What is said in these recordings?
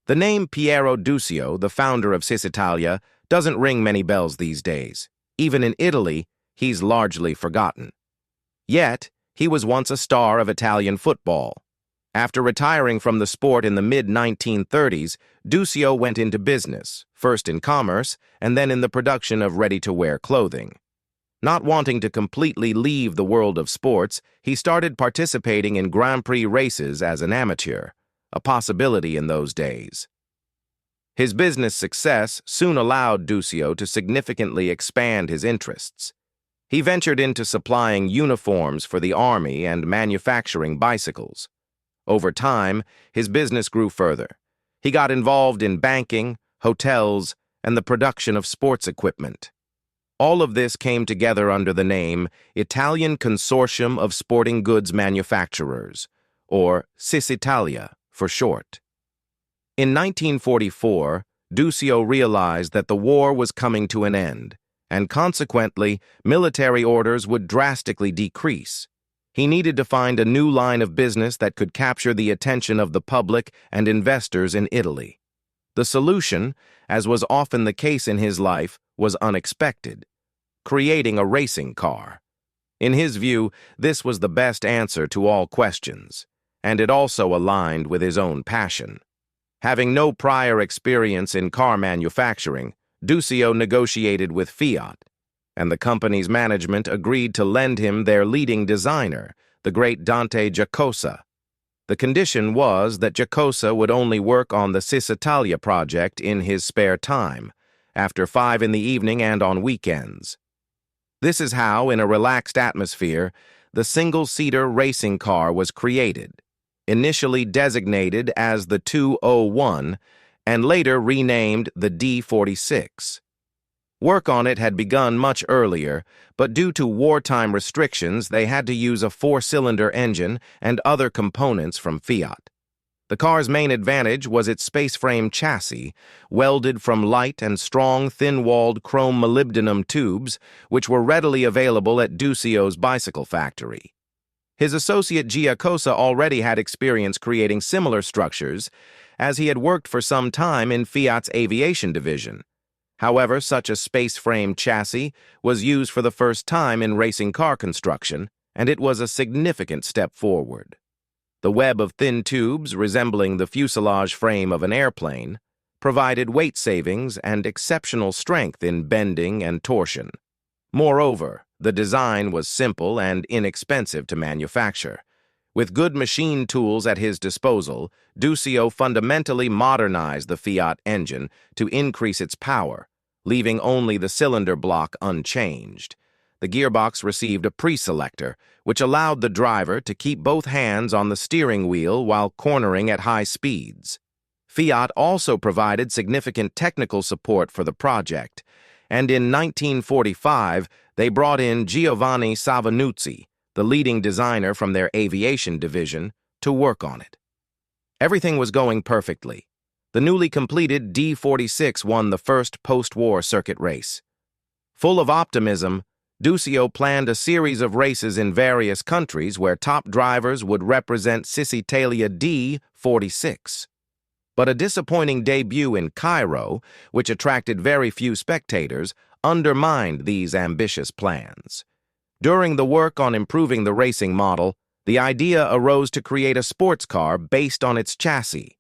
The name Piero Dusio, the founder of Cisitalia, doesn't ring many bells these days. Even in Italy, he's largely forgotten. Yet, he was once a star of Italian football. After retiring from the sport in the mid-1930s, Dusio went into business, first in commerce and then in the production of ready-to-wear clothing. Not wanting to completely leave the world of sports, he started participating in Grand Prix races as an amateur, a possibility in those days. His business success soon allowed Dusio to significantly expand his interests. He ventured into supplying uniforms for the army and manufacturing bicycles. Over time, his business grew further. He got involved in banking, hotels, and the production of sports equipment. All of this came together under the name Italian Consortium of Sporting Goods Manufacturers, or Cisitalia for short. In 1944, Dusio realized that the war was coming to an end, and consequently, military orders would drastically decrease. He needed to find a new line of business that could capture the attention of the public and investors in Italy. The solution, as was often the case in his life, was unexpected: creating a racing car. In his view, this was the best answer to all questions, and it also aligned with his own passion. Having no prior experience in car manufacturing, Dusio negotiated with Fiat, and the company's management agreed to lend him their leading designer, the great Dante Giacosa. The condition was that Giacosa would only work on the Cisitalia project in his spare time, after 5 in the evening and on weekends. This is how, in a relaxed atmosphere, the single-seater racing car was created, initially designated as the 201 and later renamed the D46. Work on it had begun much earlier, but due to wartime restrictions, they had to use a 4-cylinder engine and other components from Fiat. The car's main advantage was its space-frame chassis, welded from light and strong thin-walled chrome molybdenum tubes, which were readily available at Dusio's bicycle factory. His associate Giacosa already had experience creating similar structures, as he had worked for some time in Fiat's aviation division. However, such a space-frame chassis was used for the first time in racing car construction, and it was a significant step forward. The web of thin tubes, resembling the fuselage frame of an airplane, provided weight savings and exceptional strength in bending and torsion. Moreover, the design was simple and inexpensive to manufacture. With good machine tools at his disposal, Dusio fundamentally modernized the Fiat engine to increase its power, leaving only the cylinder block unchanged. The gearbox received a pre-selector, which allowed the driver to keep both hands on the steering wheel while cornering at high speeds. Fiat also provided significant technical support for the project, and in 1945, they brought in Giovanni Savanuzzi, the leading designer from their aviation division, to work on it. Everything was going perfectly. The newly completed D46 won the first post-war circuit race. Full of optimism, Dusio planned a series of races in various countries where top drivers would represent Cisitalia D46. But a disappointing debut in Cairo, which attracted very few spectators, undermined these ambitious plans. During the work on improving the racing model, the idea arose to create a sports car based on its chassis.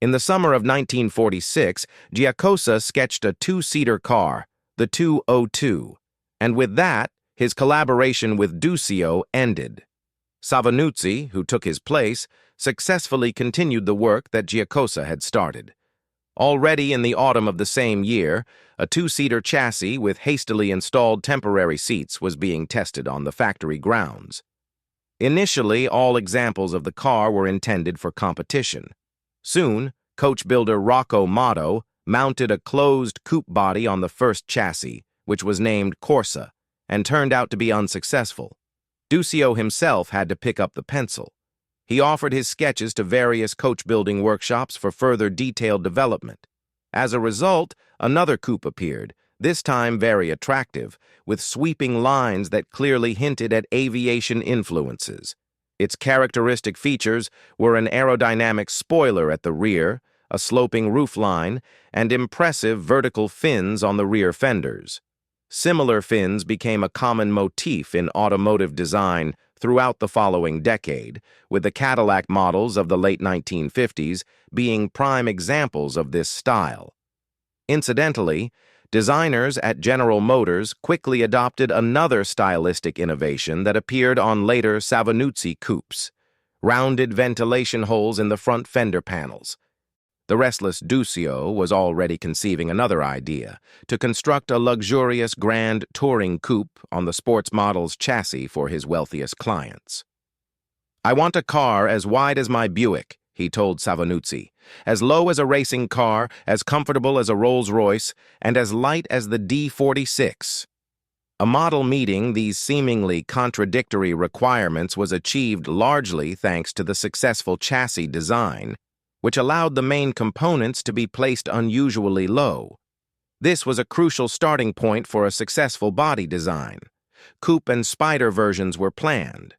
In the summer of 1946, Giacosa sketched a 2-seater car, the 202, and with that, his collaboration with Dusio ended. Savanuzzi, who took his place, successfully continued the work that Giacosa had started. Already in the autumn of the same year, a 2-seater chassis with hastily installed temporary seats was being tested on the factory grounds. Initially, all examples of the car were intended for competition. Soon, coach builder Rocco Motto mounted a closed coupe body on the first chassis, which was named Corsa, and turned out to be unsuccessful. Dusio himself had to pick up the pencil. He offered his sketches to various coach-building workshops for further detailed development. As a result, another coupe appeared, this time very attractive, with sweeping lines that clearly hinted at aviation influences. Its characteristic features were an aerodynamic spoiler at the rear, a sloping roofline, and impressive vertical fins on the rear fenders. Similar fins became a common motif in automotive design throughout the following decade, with the Cadillac models of the late 1950s being prime examples of this style. Incidentally, designers at General Motors quickly adopted another stylistic innovation that appeared on later Savanuzzi coupes: rounded ventilation holes in the front fender panels. The restless Dusio was already conceiving another idea: to construct a luxurious grand touring coupe on the sports model's chassis for his wealthiest clients. "I want a car as wide as my Buick," he told Savanuzzi, "as low as a racing car, as comfortable as a Rolls-Royce, and as light as the D46. A model meeting these seemingly contradictory requirements was achieved largely thanks to the successful chassis design, which allowed the main components to be placed unusually low. This was a crucial starting point for a successful body design. Coupe and Spider versions were planned.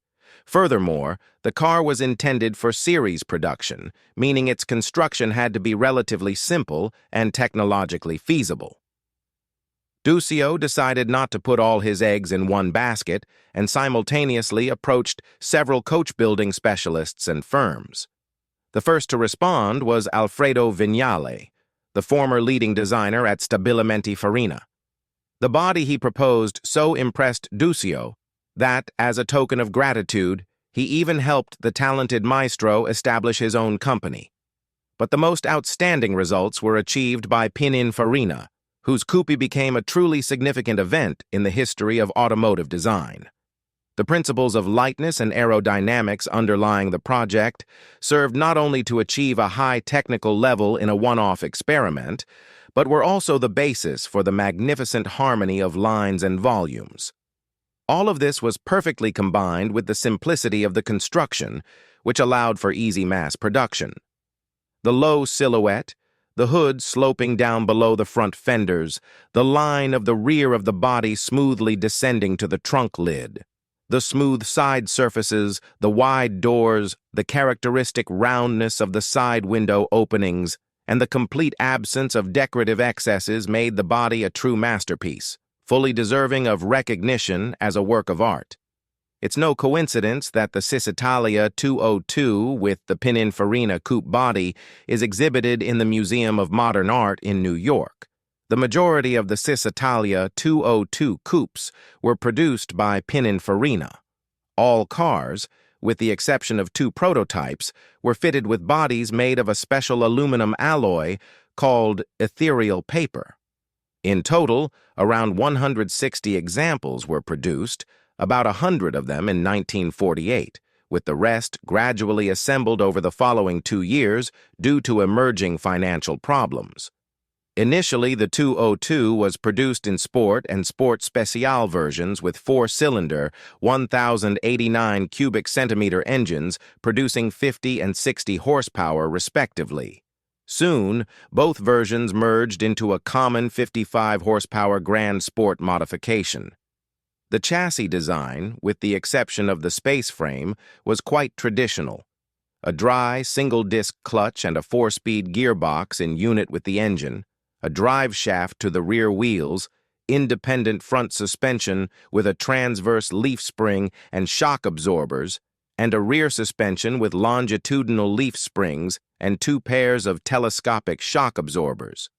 Furthermore, the car was intended for series production, meaning its construction had to be relatively simple and technologically feasible. Dusio decided not to put all his eggs in one basket and simultaneously approached several coach-building specialists and firms. The first to respond was Alfredo Vignale, the former leading designer at Stabilimenti Farina. The body he proposed so impressed Dusio that, as a token of gratitude, he even helped the talented maestro establish his own company. But the most outstanding results were achieved by Pininfarina, whose coupe became a truly significant event in the history of automotive design. The principles of lightness and aerodynamics underlying the project served not only to achieve a high technical level in a one-off experiment, but were also the basis for the magnificent harmony of lines and volumes. All of this was perfectly combined with the simplicity of the construction, which allowed for easy mass production. The low silhouette, the hood sloping down below the front fenders, the line of the rear of the body smoothly descending to the trunk lid, the smooth side surfaces, the wide doors, the characteristic roundness of the side window openings, and the complete absence of decorative excesses made the body a true masterpiece, fully deserving of recognition as a work of art. It's no coincidence that the Cisitalia 202 with the Pininfarina coupe body is exhibited in the Museum of Modern Art in New York. The majority of the Cisitalia 202 coupes were produced by Pininfarina. All cars, with the exception of 2 prototypes, were fitted with bodies made of a special aluminum alloy called ethereal paper. In total, around 160 examples were produced, about 100 of them in 1948, with the rest gradually assembled over the following 2 years due to emerging financial problems. Initially, the 202 was produced in Sport and Sport Special versions with 4-cylinder, 1,089 cubic centimeter engines producing 50 and 60 horsepower respectively. Soon, both versions merged into a common 55 horsepower Grand Sport modification. The chassis design, with the exception of the space frame, was quite traditional. A dry, single-disc clutch and a 4-speed gearbox in unit with the engine, a drive shaft to the rear wheels, independent front suspension with a transverse leaf spring and shock absorbers, and a rear suspension with longitudinal leaf springs and 2 pairs of telescopic shock absorbers.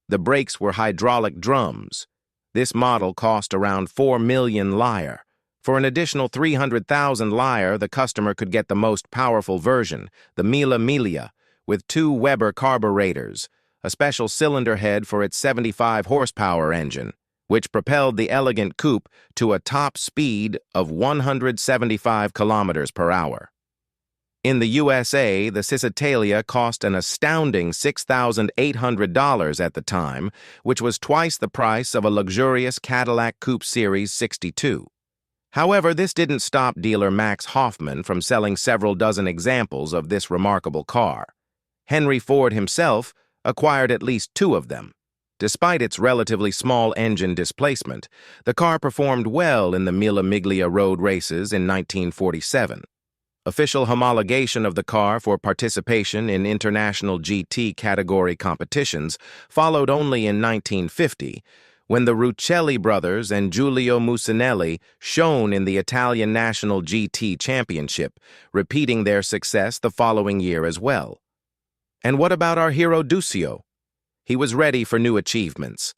The brakes were hydraulic drums. This model cost around 4 million lire. For an additional 300,000 lire, the customer could get the most powerful version, the Mille Miglia, with 2 Weber carburetors, a special cylinder head for its 75 horsepower engine, which propelled the elegant coupe to a top speed of 175 kilometers per hour. In the USA, the Cisitalia cost an astounding $6,800 at the time, which was twice the price of a luxurious Cadillac Coupe Series 62. However, this didn't stop dealer Max Hoffman from selling several dozen examples of this remarkable car. Henry Ford himself acquired at least 2 of them. Despite its relatively small engine displacement, the car performed well in the Mille Miglia road races in 1947. Official homologation of the car for participation in international GT category competitions followed only in 1950, when the Ruccelli brothers and Giulio Musinelli shone in the Italian National GT Championship, repeating their success the following year as well. And what about our hero Dusio? He was ready for new achievements.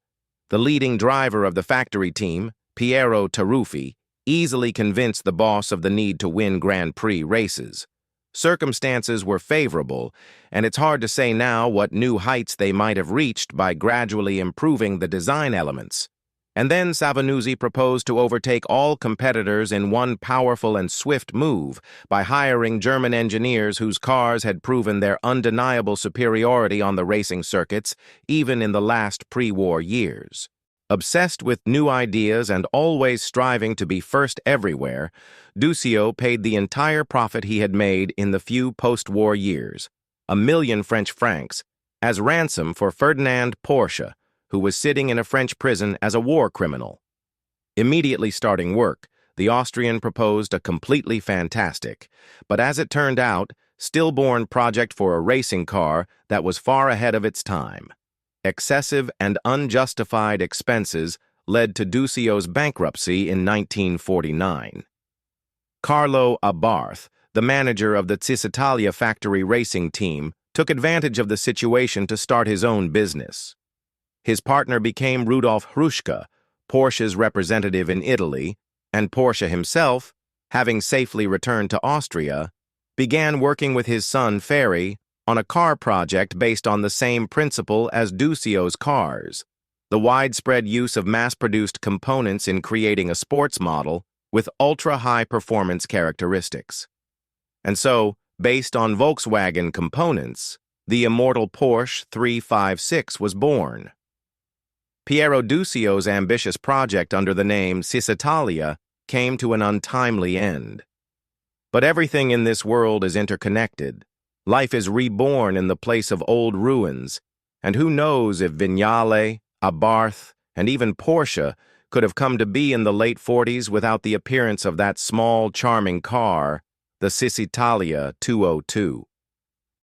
The leading driver of the factory team, Piero Dusio, easily convinced the boss of the need to win Grand Prix races. Circumstances were favorable, and it's hard to say now what new heights they might have reached by gradually improving the design elements. And then Savanuzzi proposed to overtake all competitors in one powerful and swift move by hiring German engineers whose cars had proven their undeniable superiority on the racing circuits, even in the last pre-war years. Obsessed with new ideas and always striving to be first everywhere, Dusio paid the entire profit he had made in the few post-war years, 1,000,000 French francs, as ransom for Ferdinand Porsche, who was sitting in a French prison as a war criminal. Immediately starting work, the Austrian proposed a completely fantastic, but as it turned out, stillborn project for a racing car that was far ahead of its time. Excessive and unjustified expenses led to Dusio's bankruptcy in 1949. Carlo Abarth, the manager of the Cisitalia factory racing team, took advantage of the situation to start his own business. His partner became Rudolf Hruschka, Porsche's representative in Italy, and Porsche himself, having safely returned to Austria, began working with his son Ferry on a car project based on the same principle as Dusio's cars, the widespread use of mass-produced components in creating a sports model with ultra-high performance characteristics. And so, based on Volkswagen components, the immortal Porsche 356 was born. Piero Dusio's ambitious project under the name Cisitalia came to an untimely end. But everything in this world is interconnected. Life is reborn in the place of old ruins, and who knows if Vignale, Abarth, and even Porsche could have come to be in the late 40s without the appearance of that small, charming car, the Cisitalia 202.